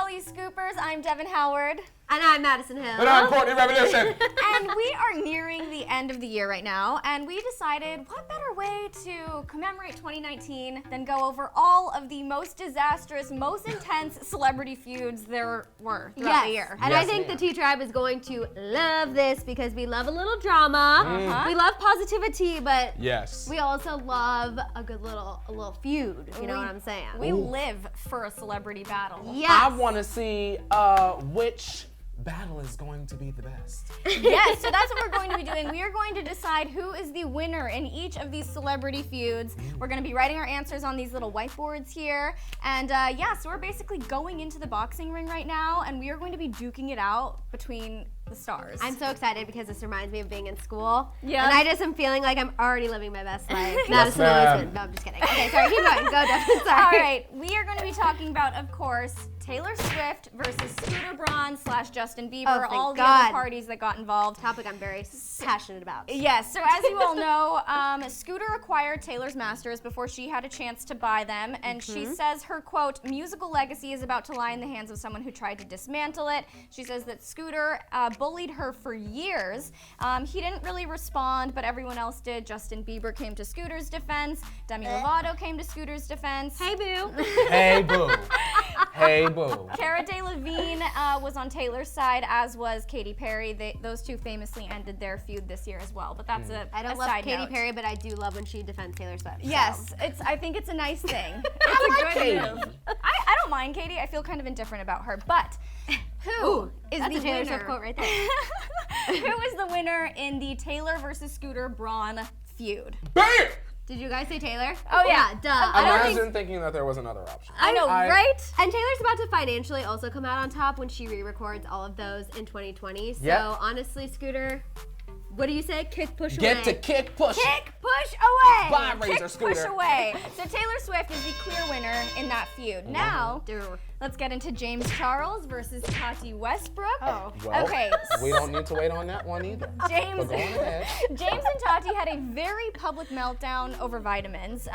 Hollyscoopers. I'm Devin Howard. And I'm Madison Hill. And I'm Courtney Revolution. And we are nearing the end of the year right now, and we decided what better way to commemorate 2019 than go over all of the most disastrous, most intense celebrity feuds there were throughout the year. And I think the T-Tribe is going to love this because we love a little drama. We love positivity, but we also love a good little feud. You know what I'm saying? We live for a celebrity battle. Yes. I want to see which battle is going to be the best. Yes, so that's what we're going to be doing. We are going to decide who is the winner in each of these celebrity feuds. We're going to be writing our answers on these little whiteboards here. And so we're basically going into the boxing ring right now, and we are going to be duking it out between the stars. I'm so excited because this reminds me of being in school. Yeah. And I just am feeling like I'm already living my best life. Madison always been. No, I'm just kidding. Okay, sorry, keep going. Go, Devin. Sorry. All right, we are going to be talking about, of course, Taylor Swift versus Scooter Braun / Justin Bieber, all the other parties that got involved. Topic I'm very passionate about. Yes, so as you all know, Scooter acquired Taylor's masters before she had a chance to buy them, and she says her, quote, musical legacy is about to lie in the hands of someone who tried to dismantle it. She says that Scooter bullied her for years. He didn't really respond, but everyone else did. Justin Bieber came to Scooter's defense. Demi Lovato came to Scooter's defense. Hey, boo. Hey, boo. Hey, boo. Cara Delevingne was on Taylor's side, as was Katy Perry. Those two famously ended their feud this year as well, but that's I don't love Katy Perry, but I do love when she defends Taylor Swift. Yes, I think it's a nice thing. It's a good Katy. move. I don't mind Katy. I feel kind of indifferent about her, but who is that's the a Taylor winner? Swift quote right there. Who is the winner in the Taylor versus Scooter Braun feud? Bam! Did you guys say Taylor? Oh yeah, duh. Imagine thinking that there was another option. I know, right? And Taylor's about to financially also come out on top when she re-records all of those in 2020. So honestly, Scooter, what do you say? Kick, push, away. Get to kick, push. Kick, push away. Bye, Razor Kick, Scooter. push away. So Taylor Swift is the clear winner in that feud. Now, let's get into James Charles versus Tati Westbrook. Well, okay. We don't need to wait on that one either. James But go on ahead. and Tati had a very public meltdown over vitamins.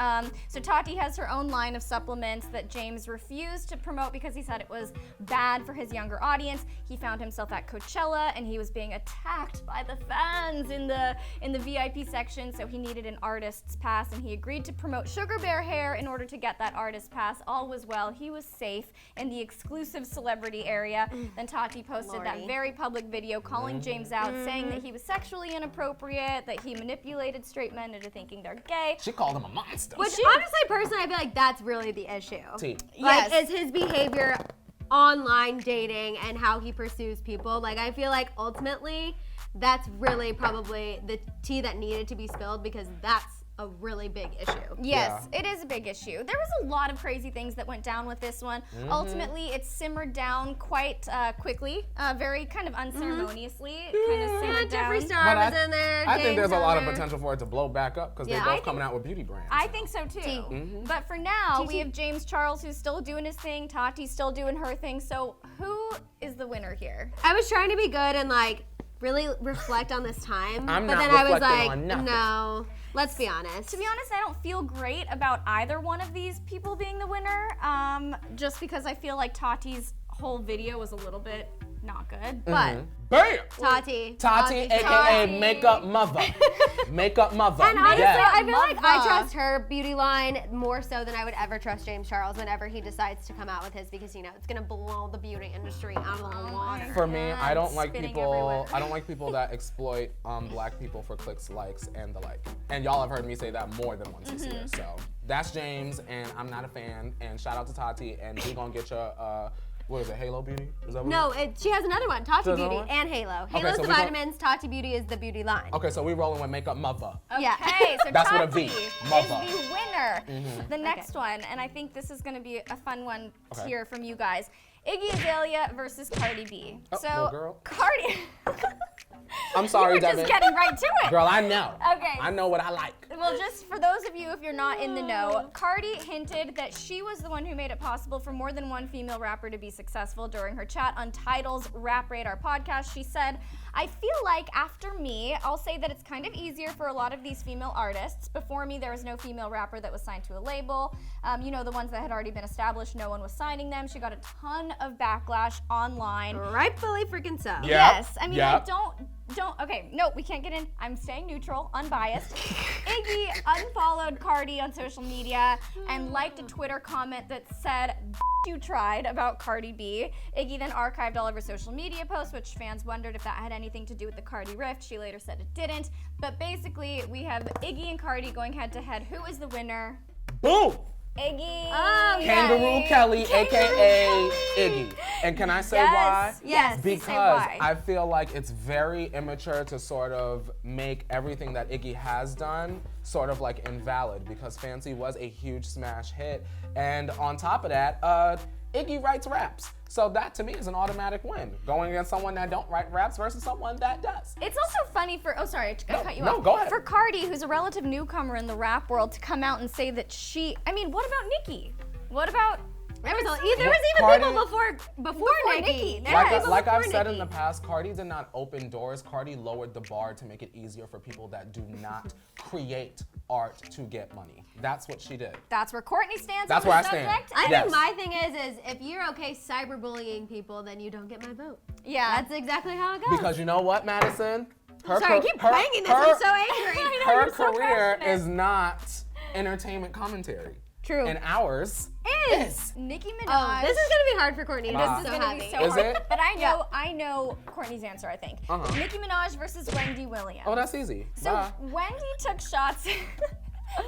So Tati has her own line of supplements that James refused to promote because he said it was bad for his younger audience. He found himself at Coachella and he was being attacked by the fans in the VIP section, so he needed an artist's pass and he agreed to promote Sugar Bear Hair in order to get that artist pass. All was well. He was safe in the exclusive celebrity area. Then Tati posted that very public video calling James out, saying that he was sexually inappropriate, that he manipulated straight men into thinking they're gay. She called him a monster. Which honestly, personally, I feel like that's really the issue. Yes. Like, is his behavior online dating and how he pursues people. Like, I feel like ultimately that's really probably the tea that needed to be spilled because that's a really big issue. Yes, it is a big issue. There was a lot of crazy things that went down with this one. Ultimately, it simmered down quite quickly, very kind of unceremoniously. It kind of simmered down. Jeffree Star was in there. I think there's a lot of James potential for it to blow back up because they're both coming out with beauty brands. I think so too. But for now, we have James Charles who's still doing his thing, Tati's still doing her thing. So who is the winner here? I was trying to be good and like really reflect on this time, I'm but not then I was reflecting like, on nothing. no. Let's be honest. To be honest, I don't feel great about either one of these people being the winner, just because I feel like Tati's whole video was a little bit not good. But Bam! Tati, aka Makeup Mother. Makeup Mother. And honestly, Yeah. I feel like I trust her beauty line more so than I would ever trust James Charles whenever he decides to come out with his because, you know, it's going to blow the beauty industry out of the water. For me, I don't like Spitting people. everywhere. I don't like people that exploit black people for clicks, likes, and the like. And y'all have heard me say that more than once this year. So that's James, and I'm not a fan. And shout out to Tati, and we gonna get your what is it, Halo Beauty? Is that what No, she has another one, Tati There's Beauty another one? and Halo. Okay, Halo's so the we go- vitamins, Tati Beauty is the beauty line. Okay, so we rolling with Makeup Mother. Yeah. Okay, so That's Tati with a V. is Mother. the winner. The next one, and I think this is going to be a fun one to hear from you guys. Iggy Azalea versus Cardi B. Oh, So well, girl. Cardi. I'm sorry, You're Devin. just getting right to it. Girl, I know. Okay. I know what I like. Well, just for those of you if you're not in the know, Cardi hinted that she was the one who made it possible for more than one female rapper to be successful during her chat on Tidal's Rap Radar podcast. She said, I feel like after me, I'll say that it's kind of easier for a lot of these female artists. Before me, there was no female rapper that was signed to a label. You know, the ones that had already been established, no one was signing them. She got a ton of backlash online. Rightfully freaking so. Yep. Yes, I mean, Yep. Okay, no, we can't get in. I'm staying neutral, unbiased. Iggy unfollowed Cardi on social media and liked a Twitter comment that said, you tried, about Cardi B. Iggy then archived all of her social media posts, which fans wondered if that had anything to do with the Cardi rift. She later said it didn't. But basically, we have Iggy and Cardi going head to head. Who is the winner? Boom! Iggy. Oh, Kangaroo Yay. Kelly, aka Kangaroo Iggy. And can I say Yes. why? Yes. Say Because why. I feel like it's very immature to sort of make everything that Iggy has done sort of like invalid, because Fancy was a huge smash hit. And on top of that, Iggy writes raps. So that to me is an automatic win. Going against someone that don't write raps versus someone that does. It's also funny for, I cut you No, off. go ahead. For Cardi, who's a relative newcomer in the rap world, to come out and say that what about Nicki? What about, There was even Cardi- people before Nicki. There Like, were people like I've before said in Nicki. the past, Cardi did not open doors. Cardi lowered the bar to make it easier for people that do not create art to get money. That's what she did. that's where Courtney stands That's on where the I stand. subject. I Yes. think my thing is if you're okay cyberbullying people, then you don't get my vote. Yeah. That's exactly how it goes. Because you know what, Madison? Her Sorry, I ca- keep her- banging this. her- I'm so angry. Her you're so career passionate. is not entertainment commentary. True. And ours is. Nicki Minaj. Oh, this is gonna be hard for Courtney. Wow. This This is is so gonna be happy. so Is hard. it? But I know Courtney's answer, I think. Uh-huh. Nicki Minaj versus Wendy Williams. Oh, that's easy. So Bye. Wendy took shots.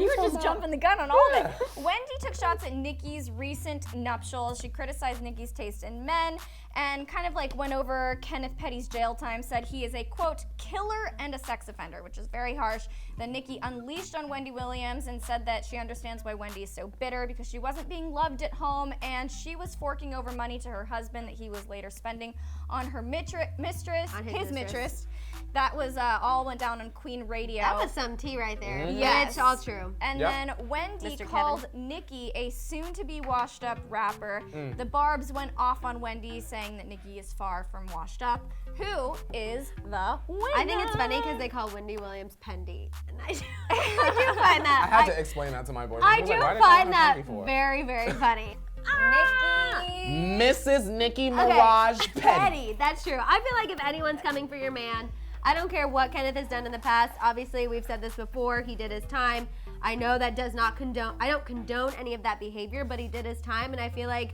You were just jumping the gun on all of it. Yeah. Wendy took shots at Nicki's recent nuptials. She criticized Nicki's taste in men and kind of like went over Kenneth Petty's jail time, said he is a, quote, killer and a sex offender, which is very harsh. Then Nicki unleashed on Wendy Williams and said that she understands why Wendy is so bitter because she wasn't being loved at home and she was forking over money to her husband that he was later spending on her mistress. On his mistress. That was all went down on Queen Radio. That was some tea right there. Mhm. Yes. It's all true. And Yep. then Wendy Mr. called Nicki a soon-to-be washed-up rapper. The Barbs went off on Wendy, saying that Nicki is far from washed up. Who is the winner? I think it's funny because they call Wendy Williams Pendy. And I do find that. I had to explain that to my boyfriend. I He was do like, "Why they call find her that Penny for?" very, very funny. Nicki. Mrs. Nicki Minaj Petty. Petty. That's true. I feel like if anyone's coming for your man, I don't care what Kenneth has done in the past. Obviously, we've said this before. He did his time. I know that does not condone. I don't condone any of that behavior, but he did his time, and I feel like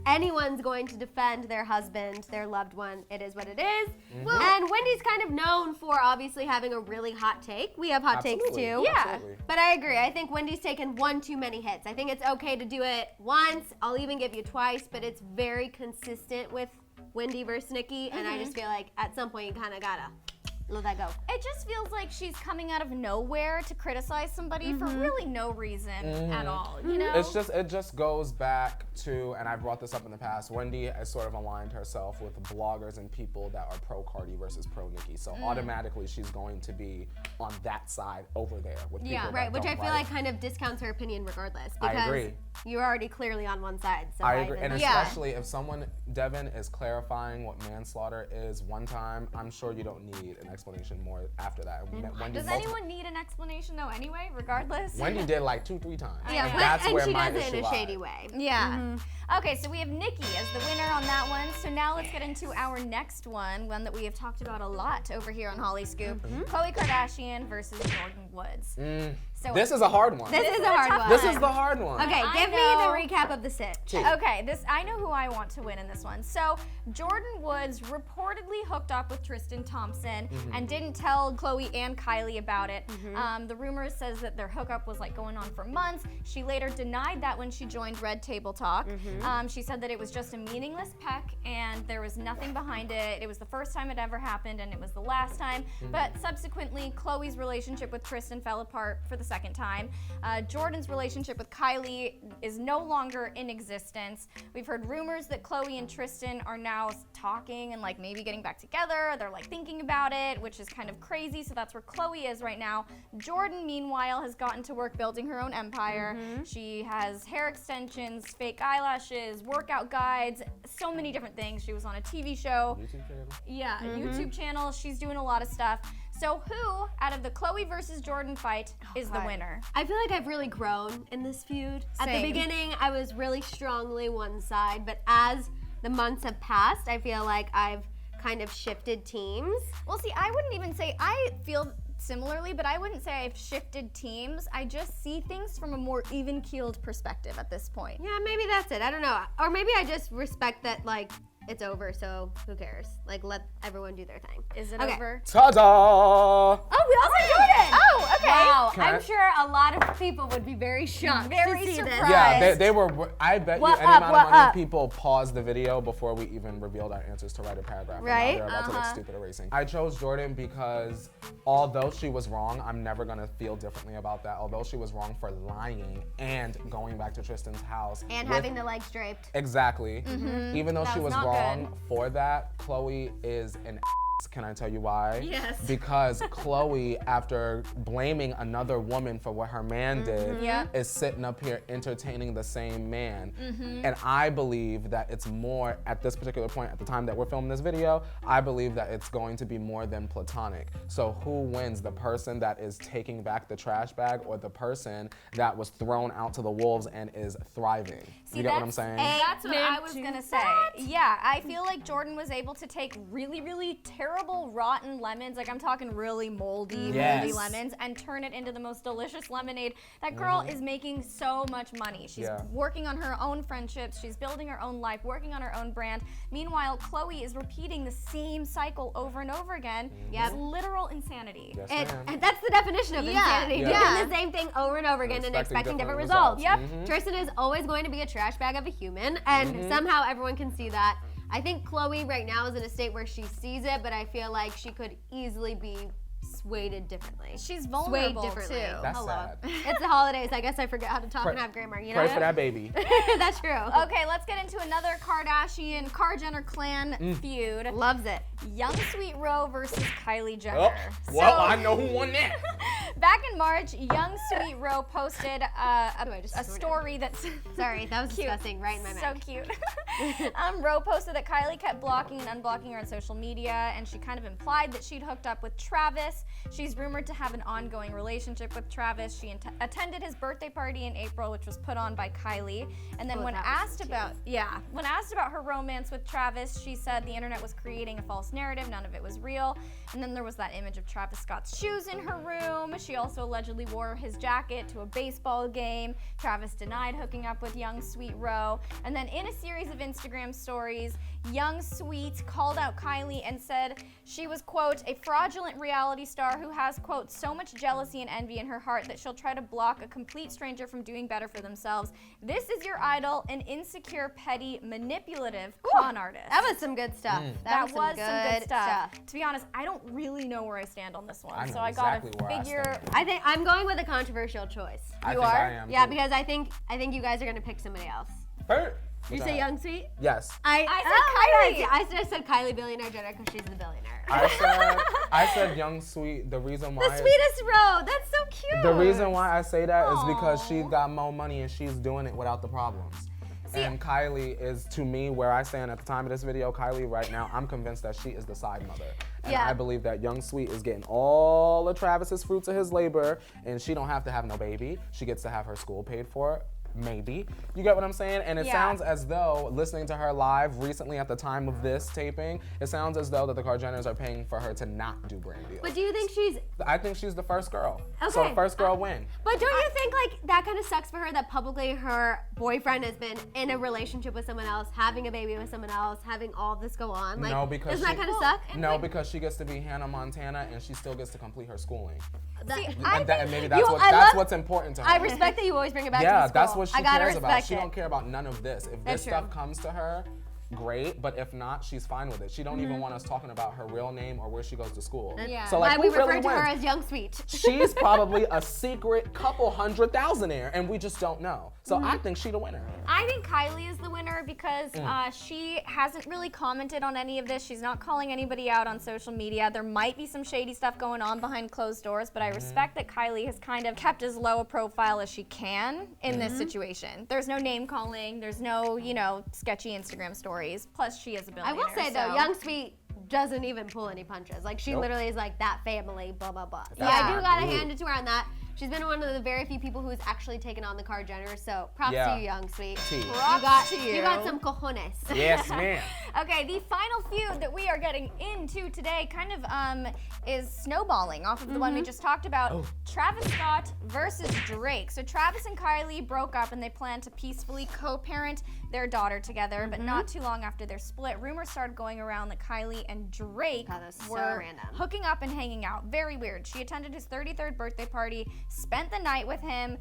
anyone's going to defend their husband, their loved one. It is what it is. And Wendy's kind of known for obviously having a really hot take. We have hot takes Absolutely. too. Yeah. Absolutely. But I agree. I think Wendy's taken one too many hits. I think it's okay to do it once. I'll even give you twice, but it's very consistent with Wendy versus Nicki, and I just feel like at some point you kind of gotta let that go. It just feels like she's coming out of nowhere to criticize somebody for really no reason at all, you know? It just goes back to, and I've brought this up in the past, Wendy has sort of aligned herself with bloggers and people that are pro Cardi versus pro Nicki. So automatically she's going to be on that side over there with people that Right, which don't I feel write. like kind of discounts her opinion regardless. I Because agree. you're already clearly on one side. So I why agree, even- and Yeah. especially if someone, Devin, is clarifying what manslaughter is one time, I'm sure you don't need an explanation more after that. Wendy Does anyone need an explanation though anyway, regardless? Wendy did like 2-3 times. Yeah, and but- that's and where she my does it in issue a shady lies. way. Yeah. Okay, so we have Nicki as the winner on that one. So now let's get into our next one that we have talked about a lot over here on Hollyscoop. Khloe Kardashian versus Jordyn Woods. So This is a hard one. This is a hard one. This is the hard one. Okay, I give me know. the recap of the sit. Okay, I know who I want to win in this one. So Jordyn Woods reportedly hooked up with Tristan Thompson and didn't tell Khloe and Kylie about it. The rumors says that their hookup was like going on for months. She later denied that when she joined Red Table Talk. She said that it was just a meaningless peck and there was nothing behind it. It was the first time it ever happened and it was the last time. But subsequently, Khloe's relationship with Tristan fell apart for the second second time. Jordyn's relationship with Kylie is no longer in existence. We've heard rumors that Khloe and Tristan are now talking and like maybe getting back together. They're like thinking about it, which is kind of crazy. So that's where Khloe is right now. Jordyn, meanwhile, has gotten to work building her own empire. She has hair extensions, fake eyelashes, workout guides, so many different things. She was on a TV show. YouTube channel? Yeah, YouTube channel. She's doing a lot of stuff. So who, out of the Khloe versus Jordyn fight, is the winner? I feel like I've really grown in this feud. At the Same. beginning, I was really strongly one side, but as the months have passed, I feel like I've kind of shifted teams. Well, see, I wouldn't even say I feel similarly, but I wouldn't say I've shifted teams. I just see things from a more even-keeled perspective at this point. Yeah, maybe that's it. I don't know. Or maybe I just respect that, like, it's over, so who cares? Like, let everyone do their thing. Is it Okay. over? Ta-da! Oh, we also Jordyn! Oh, okay. Wow, Can I- I'm sure a lot of people would be very shocked Very to see surprised. this. Yeah, they were. I bet What you any up, amount what of money up? people paused the video before we even revealed our answers to write a paragraph. And now Right? they're about to look stupid erasing. I chose Jordyn because although she was wrong, I'm never gonna feel differently about that. Although she was wrong for lying and going back to Tristan's house And with- having the legs draped. Exactly. Even though That she was was not wrong for that, Khloe is an ass. Can I tell you why? Yes. Because Khloe, after blaming another woman for what her man did, Yeah. is sitting up here entertaining the same man. And I believe that it's more, at this particular point, at the time that we're filming this video, I believe that it's going to be more than platonic. So who wins? The person that is taking back the trash bag or the person that was thrown out to the wolves and is thriving? See, You get what I'm that's- saying? That's what I was to gonna say. Yeah, I feel like Jordyn was able to take really, really terrible, rotten lemons, like I'm talking really moldy Yes. lemons, and turn it into the most delicious lemonade. That girl is making so much money. She's Yeah. working on her own friendships, she's building her own life, working on her own brand. Meanwhile, Khloe is repeating the same cycle over and over again. Yep. It's literal insanity. Yes, And, ma'am. and that's the definition of Yeah, insanity. yeah. Doing the same thing over and over again and expecting different results. Yep. Tristan is always going to be a trash bag of a human, and somehow everyone can see that. I think Khloe right now is in a state where she sees it, but I feel like she could easily be swayed differently. She's vulnerable differently. too. That's Hello. sad. It's the holidays. I guess I forget how to talk and have grammar. You know. Pray for that baby. That's true. Okay, let's get into another Kardashian, Jenner clan feud. Loves it. Young Sweet Roe versus Kylie Jenner. Oh, well, So- I know who won that. Back in March, Young Sweet Roe posted I just a snorted? story that's Sorry, that was cute. disgusting. Right in my So mouth. cute. Roe posted that Kylie kept blocking and unblocking her on social media, and she kind of implied that she'd hooked up with Travis. She's rumored to have an ongoing relationship with Travis. She attended his birthday party in April, which was put on by Kylie. And then Oh, when that was asked so when asked about her romance with Travis, she said the internet was creating a false narrative. None of it was real. And then there was that image of Travis Scott's shoes in her room. She also allegedly wore his jacket to a baseball game. Travis denied hooking up with Young Sweet Roe. And then in a series of Instagram stories, Young Sweet called out Kylie and said she was, quote, a fraudulent reality star who has, quote, so much jealousy and envy in her heart that she'll try to block a complete stranger from doing better for themselves. This is your idol, an insecure, petty, manipulative con artist. That was some good stuff. That was was some good stuff. To be honest, I don't really know where I stand on this one. I know so I exactly gotta where I figure. stand. I think I'm going with a controversial choice. I You think are? I am Yeah, too. because I think you guys are gonna pick somebody else. Bert. You What's say that? Young Sweet? Yes. I said my Kylie. God. I just said Kylie Billionaire Jenner because she's the billionaire. I said Young Sweet. The reason why The sweetest row. That's so cute. the reason why I say that is because Aw. she's got more money and she's doing it without the problems. And Kylie is, to me, where I stand at the time of this video, Kylie right now, I'm convinced that she is the side mother. And Yeah. I believe that Young Sweet is getting all of Travis's fruits of his labor, and she don't have to have no baby. She gets to have her school paid for. Maybe. You get what I'm saying? And it Yeah. sounds as though, listening to her live recently at the time of this taping, it sounds as though that the Kardashians are paying for her to not do brand deals. But do you think she's? I think she's the first girl. So Okay. the first girl win. But don't you think like that kind of sucks for her that publicly her boyfriend has been in a relationship with someone else, having a baby with someone else, having all this go on? Like, No, because doesn't that she- kind of suck? No, because she gets to be Hannah Montana and she still gets to complete her schooling. That- And maybe that's I love- what's important to her. I respect that you always bring it back to yeah, the that's school. what she I gotta cares about. respect She it. don't care about none of this. If That's this stuff true. comes to her, great, but if not, she's fine with it. She don't even want us talking about her real name or where she goes to school. Yeah. So like, Why we who really refer to her wins? as Young Sweet. She's probably a secret couple $100,000-aire, and we just don't know. So I think she's the winner. I think Kylie is the winner because she hasn't really commented on any of this. She's not calling anybody out on social media. There might be some shady stuff going on behind closed doors, but I respect that Kylie has kind of kept as low a profile as she can in this situation. There's no name calling. There's no, sketchy Instagram stories. Plus, she is a I billionaire. will say though, so- Young Sweet doesn't even pull any punches. Like she Nope. literally is like that family, blah blah blah. So That's I do not gotta rude. hand it to her on that. She's been one of the very few people who's actually taken on the Card Jenner. So props Yeah. to you, Young Sweet. Tea. Props to You got some cojones. Yes, ma'am. Okay, the final feud that we are getting into today kind of is snowballing off of the one we just talked about. Oh. Travis Scott versus Drake. So Travis and Kylie broke up and they planned to peacefully co-parent their daughter together, but not too long after their split, rumors started going around that Kylie and Drake God, that's so were random. hooking up and hanging out. Very weird. She attended his 33rd birthday party, spent the night with him.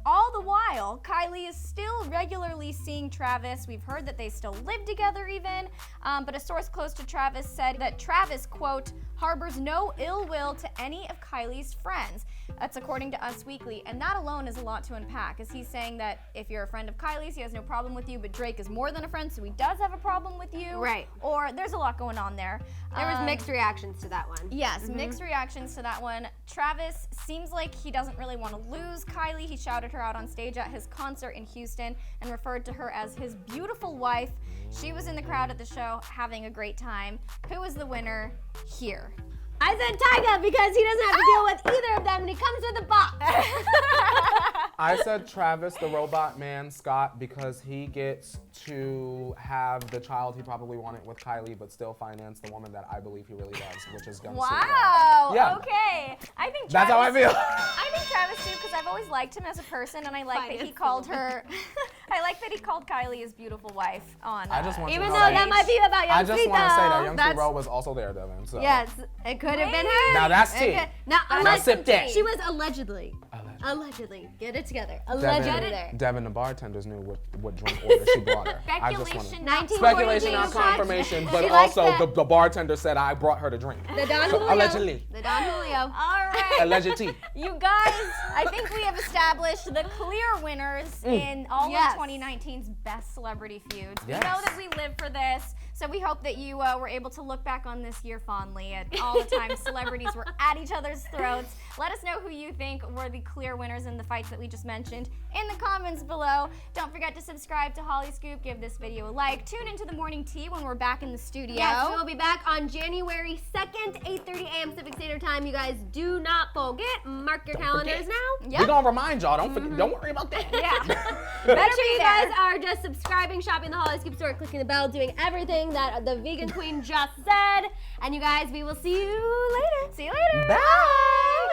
All the while, Kylie is still regularly seeing Travis. We've heard that they still live together even, but a source close to Travis said that Travis, quote, harbors no ill will to any of Kylie's friends. That's according to Us Weekly, and that alone is a lot to unpack, as he's saying that if you're a friend of Kylie's, he has no problem with you, but Drake is more than a friend, so he does have a problem with you. Right. Or there's a lot going on there. There was mixed reactions to that one. Yes, mixed reactions to that one. Travis seems like he doesn't really want to lose Kylie. He shouted her out on stage at his concert in Houston and referred to her as his beautiful wife. She was in the crowd at the show having a great time. Who is the winner here? I said Tyga because he doesn't have to deal with either of them and he comes with a box. I said Travis, the robot man, Scott, because he gets to have the child he probably wanted with Kylie, but still finance the woman that I believe he really loves, which is Gunna. Wow. Yeah. Okay. I think That's how I feel. I think Travis too, because I've always liked him as a person, and I like that he called her. I like that he called Kylie his beautiful wife on. I just want you Even to though know that might be about Young I just Sweet want to say that though. Young That's- Sweet Row was also there, Devin. So. Yes, it could have been her. Now that's tea. Now, Now sip that. She was allegedly. Allegedly. Get it together. Devin, Allegedly there. Devin, the bartenders knew what drink order she brought her. I just want Speculation. to. not 1942 Speculation, not shots. confirmation, but She likes also that. the bartender said I brought her the drink. The Don So, Julio. allegedly. The Don Julio. All right. Alleged tea. You guys, I think we have established the clear winners in all Yes. of 2019's best celebrity feuds. Yes. We know that we live for this, so we hope that you were able to look back on this year fondly at all the times celebrities were at each other's throats. Let us know who you think were the clear winners in the fights that we just mentioned in the comments below. Don't forget to subscribe to Hollyscoop, give this video a like, tune into the morning tea when we're back in the studio. Yes, we will be back on January 2nd, 8:30 a.m. Pacific Standard Time. You guys do not forget. Mark your calendars forget. now. Yep. We're gonna remind y'all. Don't forget. Don't worry about that. Yeah. Make sure be you there. guys are just subscribing, shopping the Hollyscoop store, clicking the bell, doing everything that the vegan queen just said. And you guys, we will see you later. See you later. Bye.